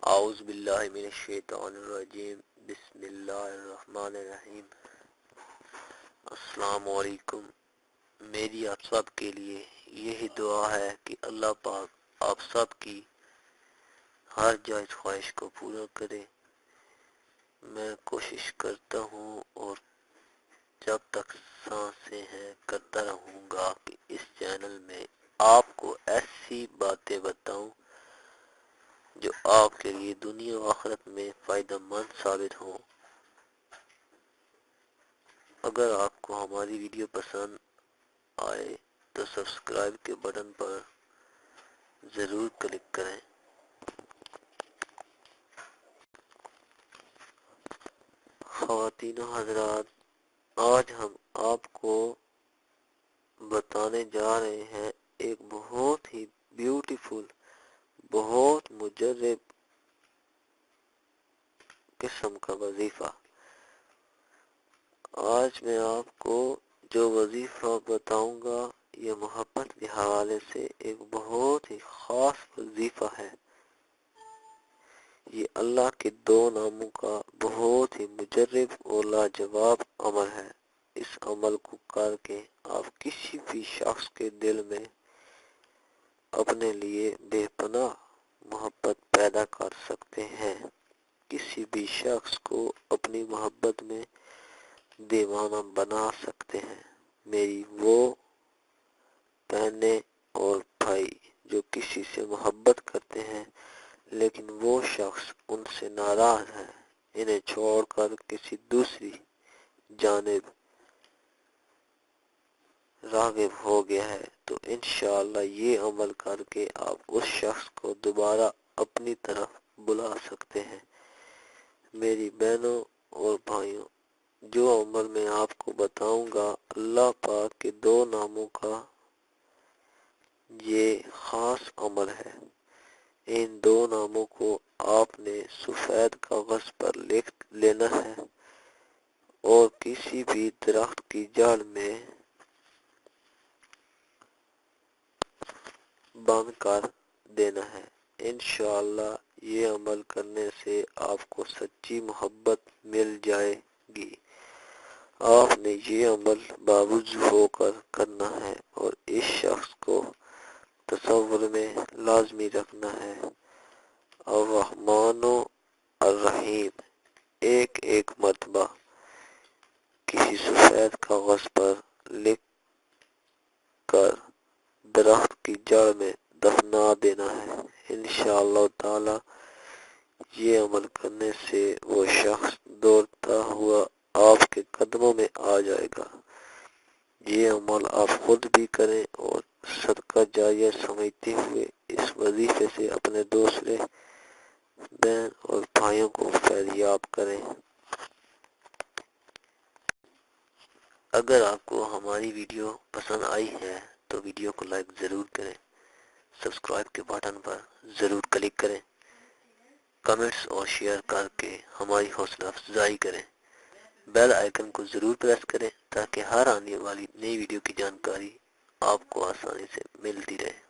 اعوذ باللہ من الشیطان الرجیم بسم اللہ الرحمن الرحیم۔ السلام علیکم۔ میری آپ سب کے لیے یہی دعا ہے کہ اللہ پاک آپ سب کی ہر جائز خواہش کو پورا کرے۔ میں کوشش کرتا ہوں اور جب تک سانسیں ہیں کرتا رہوں گا کہ اس چینل میں آپ کو ایسی باتیں بتاؤں جو آپ کے لیے دنیا و آخرت میں فائدہ مند ثابت ہوں۔ اگر آپ کو ہماری ویڈیو پسند آئے تو سبسکرائب کے بٹن پر ضرور کلک کریں۔ خواتین و حضرات، آج ہم آپ کو بتانے جا رہے ہیں ایک بہت ہی بیوٹیفل، بہت مجرب قسم کا وظیفہ۔ آج میں آپ کو جو وظیفہ بتاؤں گا یہ محبت کے حوالے سے ایک بہت ہی خاص وظیفہ ہے۔ یہ اللہ کے دو ناموں کا بہت ہی مجرب اور لاجواب عمل ہے۔ اس عمل کو کر کے آپ کسی بھی شخص کے دل میں اپنے لیے بے پناہ محبت پیدا کر سکتے ہیں۔ کسی بھی شخص کو اپنی محبت میں دیوانہ بنا سکتے ہیں۔ میری وہ بہنیں اور بھائی جو کسی سے محبت کرتے ہیں لیکن وہ شخص ان سے ناراض ہے، انہیں چھوڑ کر کسی دوسری جانب راغب ہو گیا ہے، تو انشاءاللہ یہ عمل کر کے آپ اس شخص کو دوبارہ اپنی طرف بلا سکتے ہیں۔ میری بہنوں اور بھائیوں، جو عمل میں آپ کو بتاؤں گا اللہ پاک کے دو ناموں کا یہ خاص عمل ہے۔ ان دو ناموں کو آپ نے سفید کاغذ پر لکھ لینا ہے اور کسی بھی درخت کی جڑ میں بند کر دینا ہے۔ انشاءاللہ یہ عمل کرنے سے آپ کو سچی محبت مل جائے گی۔ آپ نے یہ عمل باوضو ہو کر کرنا ہے اور اس شخص کو تصور میں لازمی رکھنا ہے۔ الرحمن الرحیم ایک ایک مرتبہ کسی سفید کاغذ پر لکھ کر درخت کی جڑ میں دفنا دینا ہے۔ انشاءاللہ تعالی یہ عمل کرنے سے وہ شخص دوڑتا ہوا آپ کے قدموں میں آ جائے گا۔ یہ عمل آپ خود بھی کریں اور صدقہ جاریہ سمجھتے ہوئے اس وظیفے سے اپنے دوسرے بہن اور بھائیوں کو فیضیاب کریں۔ اگر آپ کو ہماری ویڈیو پسند آئی ہے تو ویڈیو کو لائک ضرور کریں، سبسکرائب کے بٹن پر ضرور کلک کریں، کمنٹس اور شیئر کر کے ہماری حوصلہ افزائی کریں، بیل آئیکن کو ضرور پریس کریں تاکہ ہر آنے والی نئی ویڈیو کی جانکاری آپ کو آسانی سے ملتی رہے۔